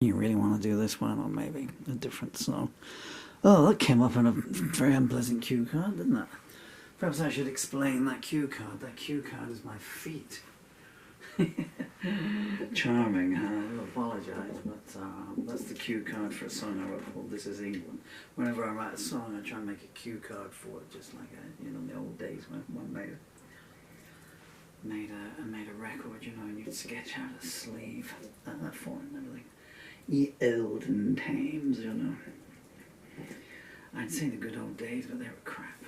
You really want to do this one, or maybe a different song? Oh, that came up on a very unpleasant cue card, didn't it? Perhaps I should explain that cue card. That cue card is my feet. Charming, I do apologise, but that's the cue card for a song I wrote called This Is England. Whenever I write a song, I try and make a cue card for it, just like in the old days when one made a record, and you'd sketch out a sleeve for it and everything. Ye olden times, I'd say the good old days, but they were crap.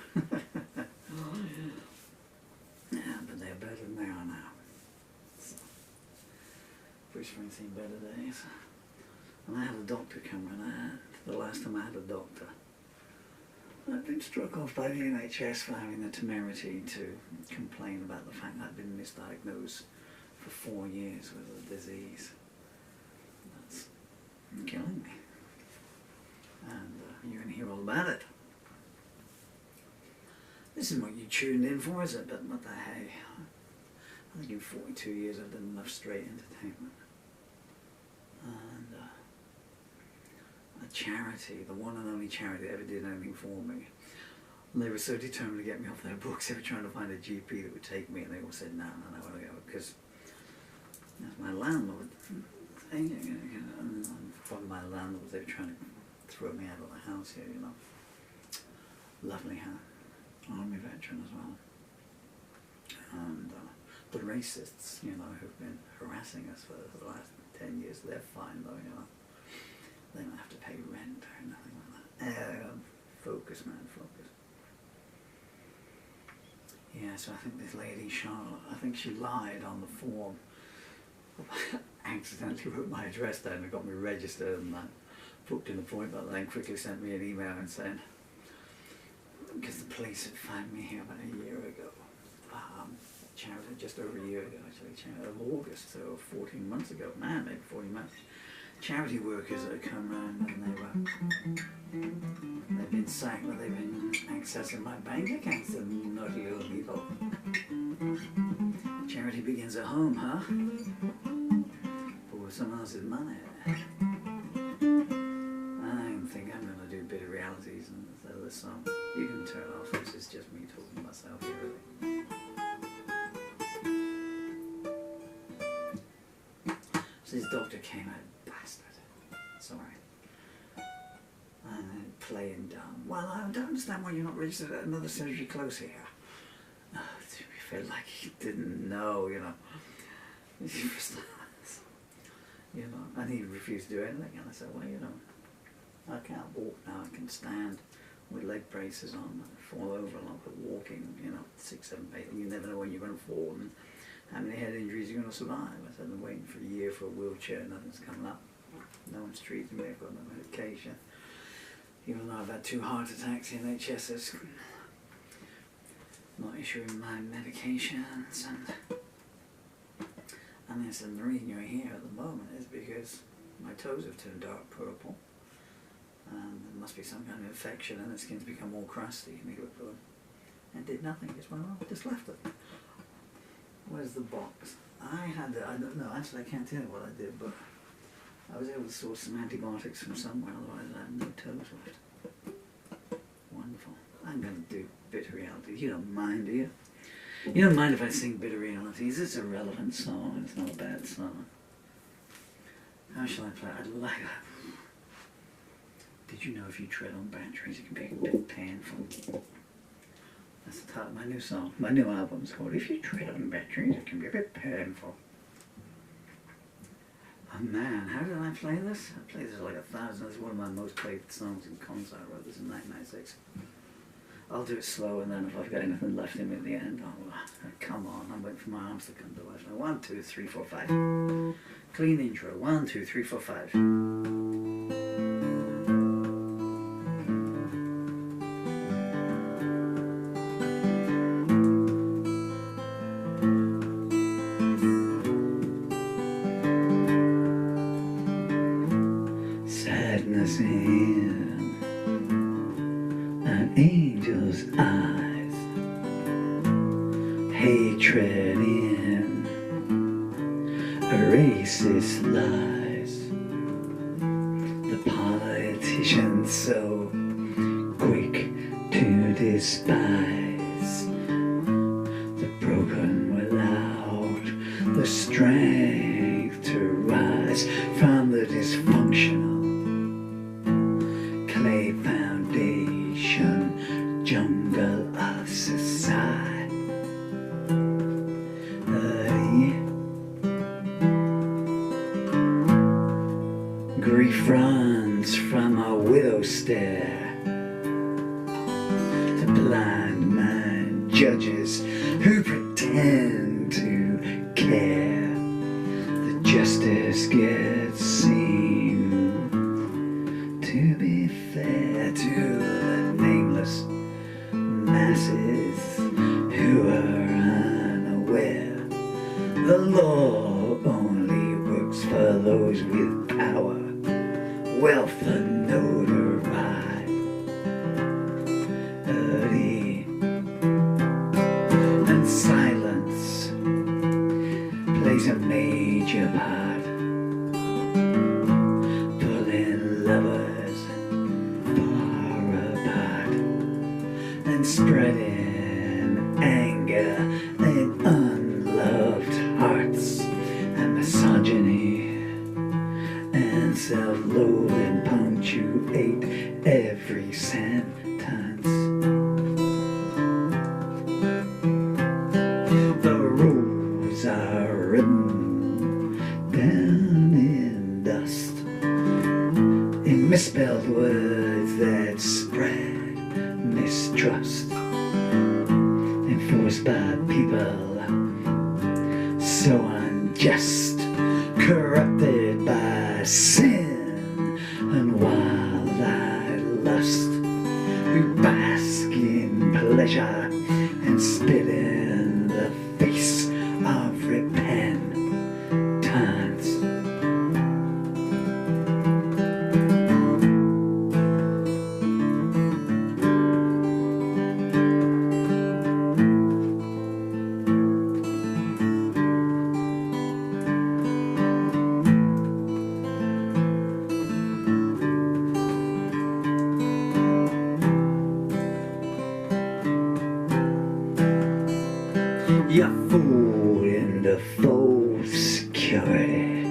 Yeah, but they're better than they are now. So, wish for seen better days. And I had a doctor come in. The last time I had a doctor, I'd been struck off by the NHS for having the temerity to complain about the fact that I'd been misdiagnosed for 4 years with a disease that's killing me. And you're going to hear all about it. This isn't what you tuned in for, is it? But what the hey? I think in 42 years I've done enough straight entertainment. And a charity, the one and only charity that ever did anything for me. And they were so determined to get me off their books, they were trying to find a GP that would take me, and they all said, no, I want to go, because that's my landlord. And from my landlord, they were trying to throw me out of the house here, Lovely army veteran as well. And the racists, who've been harassing us for the last 10 years, they're fine though, They don't have to pay rent or nothing like that. Focus, man, focus. Yeah, so I think this lady, Charlotte, I think she lied on the form. Accidentally wrote my address down and got me registered, and that booked an appointment, and then quickly sent me an email and said, because the police had found me here about a year ago, charity, just over a year ago actually, of August, so 14 months ago, man, maybe 40 months. Charity workers that had come around, and they've been sacked, but they've been accessing my bank accounts, the naughty little people. Charity begins at home, huh? But with someone else's money. I think I'm going to do a bit of realities and this song. You can turn off, this is just me talking to myself here, really. So this doctor came out, bastard. Sorry. And playing dumb. Well, I don't understand why you're not registered at another surgery close here. Oh, I feel like he didn't know, and he refused to do anything, and I said, well, I can't walk now, I can stand with leg braces on, I fall over a lot, but walking, 6, 7, 8, and you never know when you're going to fall and how many head injuries you're going to survive. I said, I'm waiting for a year for a wheelchair, nothing's coming up. No one's treating me, I've got no medication. Even though I've had 2 heart attacks, the NHS is not issuing my medications, and they said, the reason you're here at the moment is because my toes have turned dark purple, and there must be some kind of infection, and the skin's become all crusty, and he looked at them, and did nothing, just went off, just left it. Where's the box? I don't know, actually I can't tell you what I did, but I was able to source some antibiotics from somewhere, otherwise I have no toes left. Wonderful. I'm going to do bitter reality. You don't mind, do you? You don't mind if I sing bitter realities. It's a relevant song. It's not a bad song. How shall I play? I'd like that. Did you know if you tread on batteries it can be a bit painful? That's the title of my new song. My new album's called If You Tread on Batteries It Can Be a Bit Painful. Oh man, how did I play this? I played this like 1,000. This is one of my most played songs in concert. I wrote this in 1996. I'll do it slow, and then if I've got anything left in me at the end, come on, I'm waiting for my arms to come to life. Now, 1, 2, 3, 4, 5. Clean intro. 1, 2, 3, 4, 5. Sadness in an angel's eyes, hatred in a racist lies. nation so quick to despise the broken without the strength to rise from the dysfunctional clay foundation jungle of society. Grief runs from a widow's stare to blind man judges who pretend to care. The justice gets seen to be fair to the nameless masses who are unaware. The law only works for those with power, wealth and notoriety, and silence plays a major part, pulling lovers far apart and spreading anger in unloved hearts and misogyny and self-loathing punctuate every sentence. The rules are written down in dust, in misspelled words that spread mistrust, enforced by people so unjust, corrupted by sin and wild-eyed lust, who bask in pleasure and spit in the face of repentance. You're fooled into false security,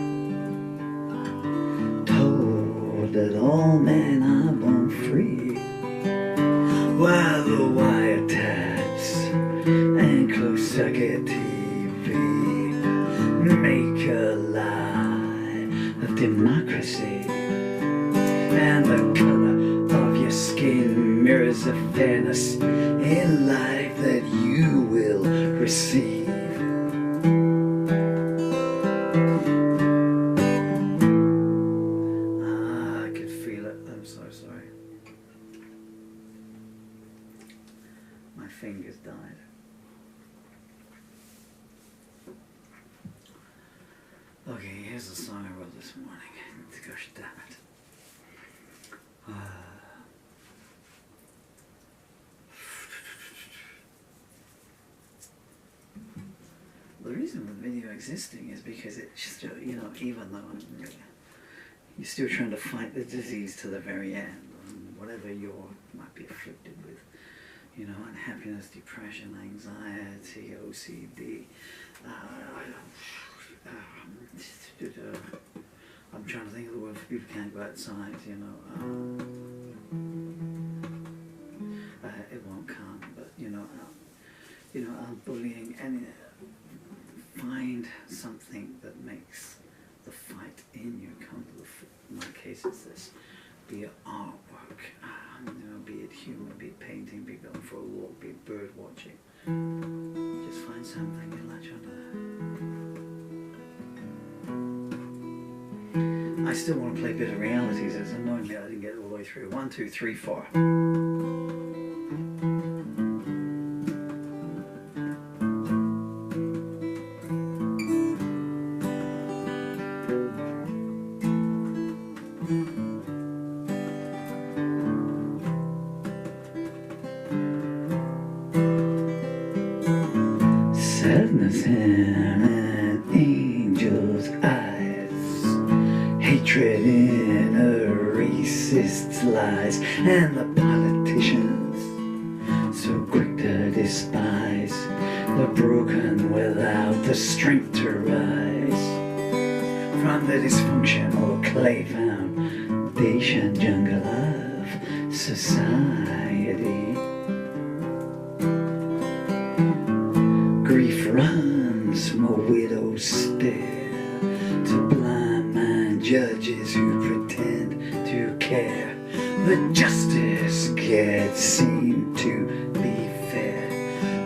told that all men are born free, while the wiretaps and closed-circuit TV make a lie of democracy, and the color of your skin mirrors the fairness in life that you will receive. I could feel it. I'm so sorry. My fingers died. Okay, here's the song I wrote this morning. Gosh damn it. The reason the video existing is because it's still, you know, even though you're still trying to fight the disease to the very end, whatever you might be afflicted with, you know, unhappiness, depression, anxiety, OCD. I'm trying to think of the word for people who can't go outside, you know. It won't come, but you know, bullying, and find something that makes the fight in you come to the foot. In my case, it's this: be it artwork, you know, be it humor, be it painting, be it going for a walk, be it bird watching. Just find something you latch onto. I still want to play Bitter Realities, as annoyingly I didn't get all the way through. 1, 2, 3, 4. Sadness in an angel's eyes, hatred in a reason. racist lies, and the politicians so quick to despise the broken without the strength to rise from the dysfunctional clay foundation jungle of society. Grief runs from a widow's stare to blind mind judges who pretend to care. The justice can't seem to be fair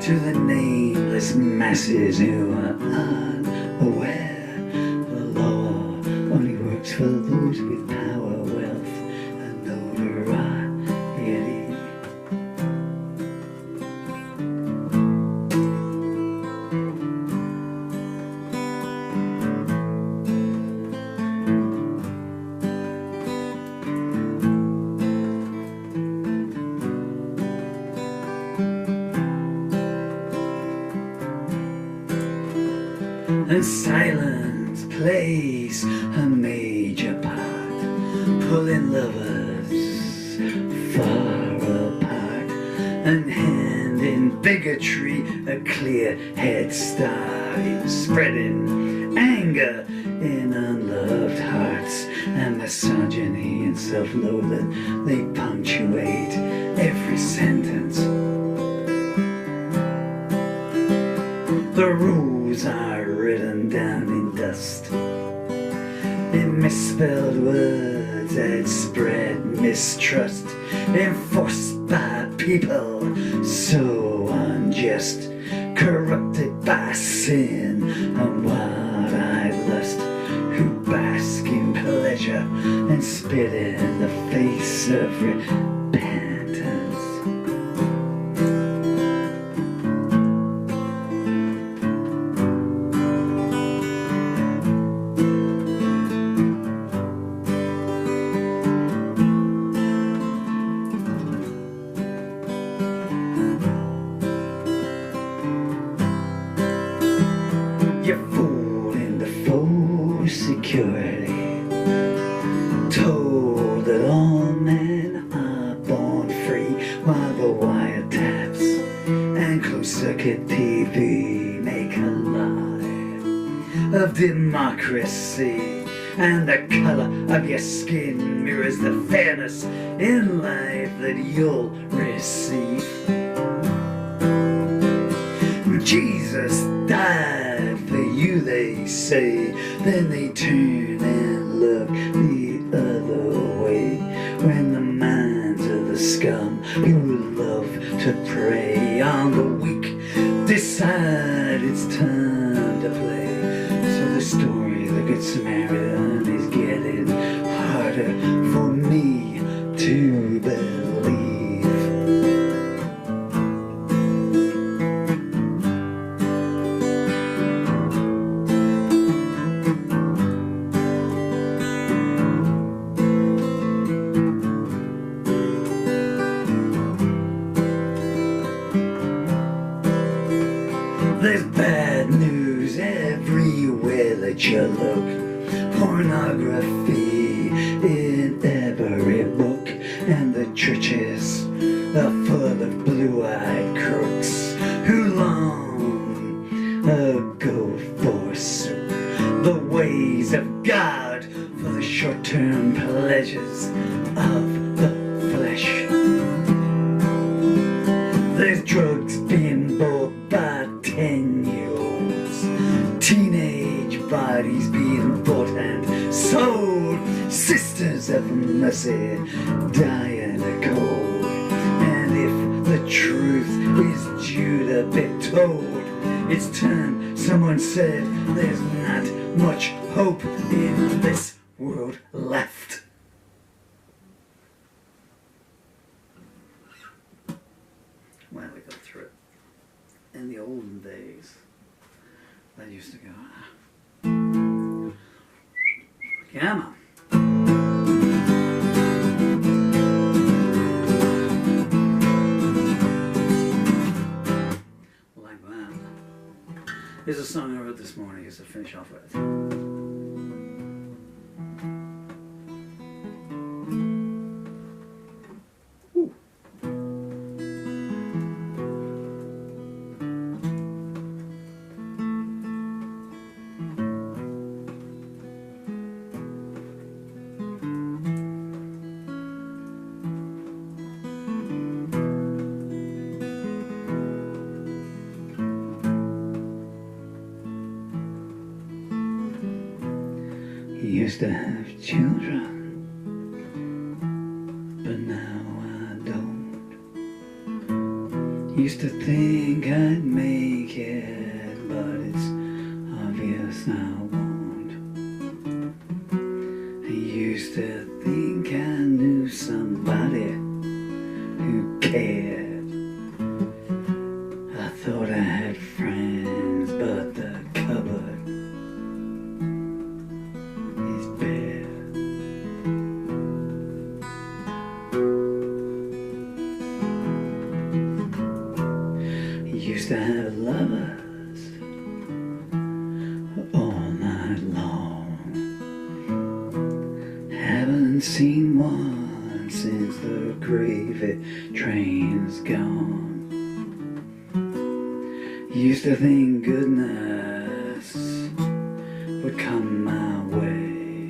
to the nameless masses who are unaware. The law only works for those with power, wealth, and notoriety. And silence plays a major part, pulling lovers far apart and handing bigotry a clear head start in spreading anger in unloved hearts, and misogyny and self-loathing, they punctuate every sentence. The rules are written down in dust, in misspelled words that spread mistrust, enforced by people so unjust, corrupted by sin and wild-eyed lust, who bask in pleasure and spit in the face of repentance. You're fooled into false security, told that all men are born free, while the wiretaps and closed-circuit TV make a lie of democracy, and the color of your skin mirrors the fairness in life that you'll receive. Jesus died for you, they say, then they turn and look the other way, when the minds of the scum who love to prey on the weak decide it's time to play. So the story of the Good Samaritan is getting harder for me to believe. There's bad news everywhere that you look, pornography in every book, and the churches are full of blue-eyed crooks who long ago forsook the ways of God for the short-term pleasures of the flesh. There's drugs being bought by 10-year-olds, teenage bodies being bought and sold, sisters of mercy dying of cold. And if the truth is due to be told, it's time someone said there's not much hope in this world left. Well, we got through it. In the olden days, they used to go, come on. Like that. Here's a song I wrote this morning just to finish off with. Used to have children, but now I don't. Used to think I'd make it, but it's obvious I won't. I used to think I knew somebody who cared. I thought I had friends, but the cupboard is bare. I used to have lovers all night long. Haven't seen one since the gravy train's gone. Used to think goodness would come my way.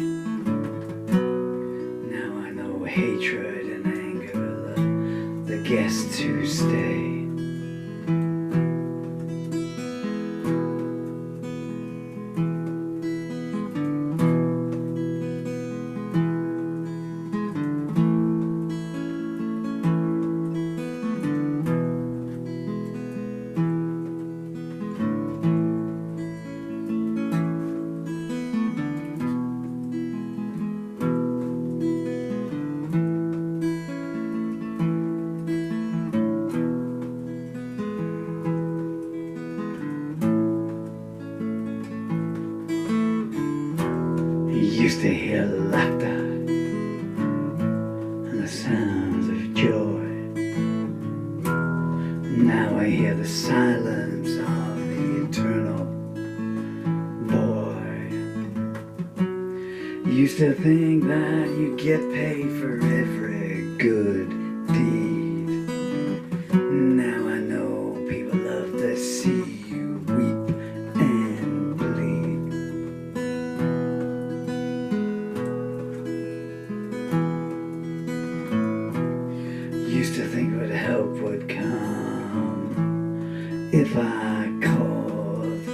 Now I know hatred and anger, the guests who stay. Used to hear laughter and the sounds of joy. Now I hear the silence of the eternal void. Used to think that you get paid for every good deed. Now I know people love to see you weep and bleed. Used to think what help would come if I called,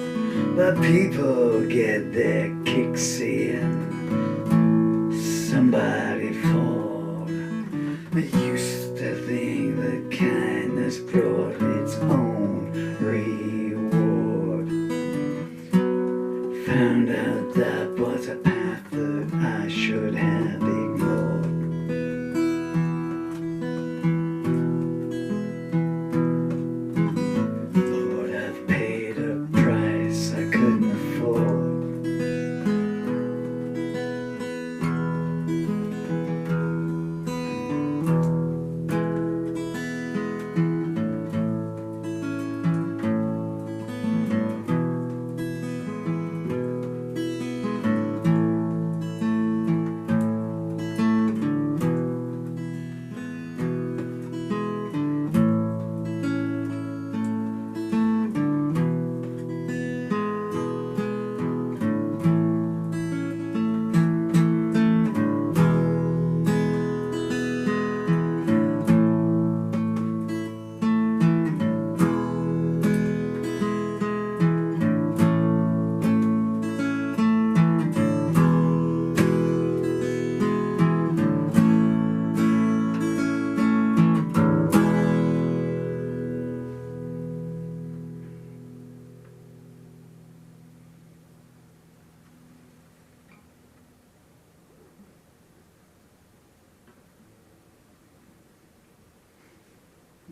but people get their kicks seeing somebody fall. I used to think that kindness brought its own reward. Found out that was a path that I should have ignored.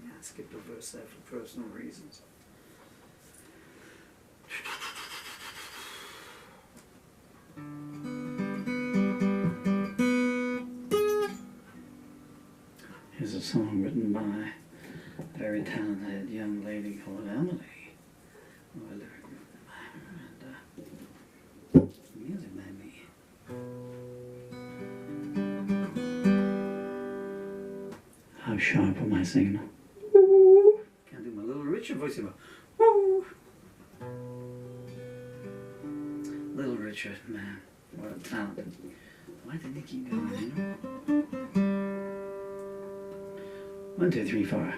I skipped a verse there for personal reasons. Here's a song written by a very talented young lady called Emily. Who I lyric and music made me. How sharp am I singing? Can't do my Little Richard voice anymore. Woo! Little Richard, man, what a talent. Why didn't he keep going, you know? 1, 2, 3, 4.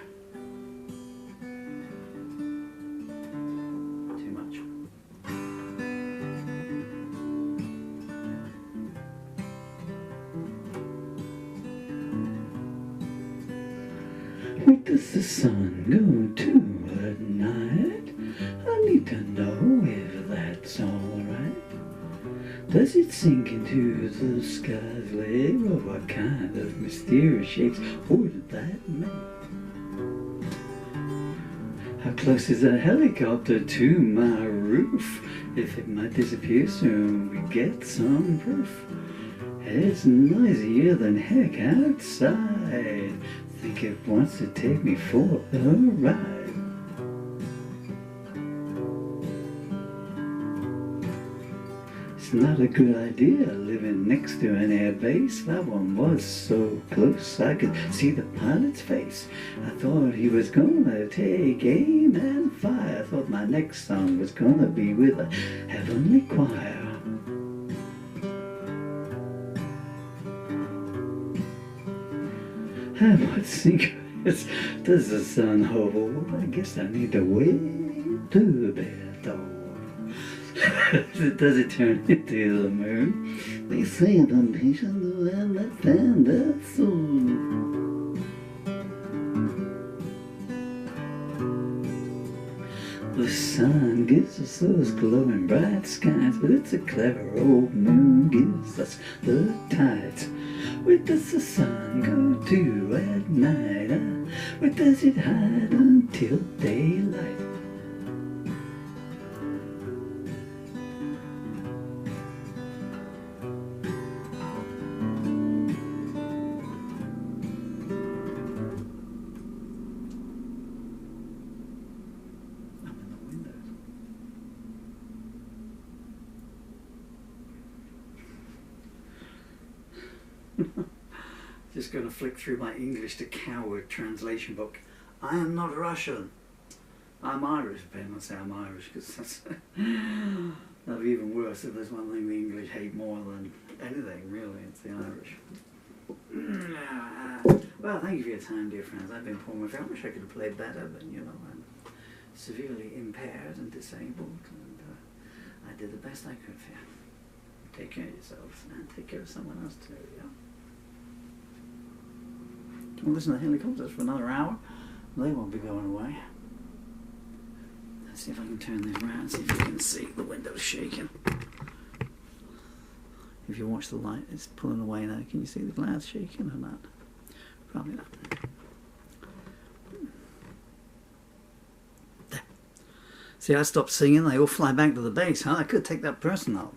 Too much. Where does the sun go to at night? I need to know if that's alright. Does it sink into the sky's layer, or what kind of mysterious shapes would that make? How close is a helicopter to my roof? If it might disappear soon, we get some proof. It's noisier than heck outside. Think it wants to take me for a ride. It's not a good idea living next to an air base. That one was so close I could see the pilot's face. I thought he was gonna take aim and fire. I thought my next song was gonna be with a heavenly choir. How much secrets does the sun hold? I guess I need to wait to be told. Does it turn into the moon? They say I'm patient when I find that soon. The sun gives us those glowing bright skies, but it's a clever old moon gives us the tides. Where does the sun go to at night? Where does it hide until daylight? Just going to flick through my English to Coward translation book. I am not Russian. I'm Irish. I better not say I'm Irish, because that'd be even worse. If there's one thing the English hate more than anything, really, it's the Irish. Well, thank you for your time, dear friends. I've been Paul Murphy. I wish I could have played better, but you know, I'm severely impaired and disabled, and I did the best I could for you. Take care of yourselves, and take care of someone else too, yeah? We'll listen to the helicopters for another hour. They won't be going away. Let's see if I can turn this around, see if you can see the windows shaking. If you watch the light, it's pulling away now. Can you see the clouds shaking or not? Probably not. There. See, I stopped singing, they all fly back to the base, huh? I could take that person out.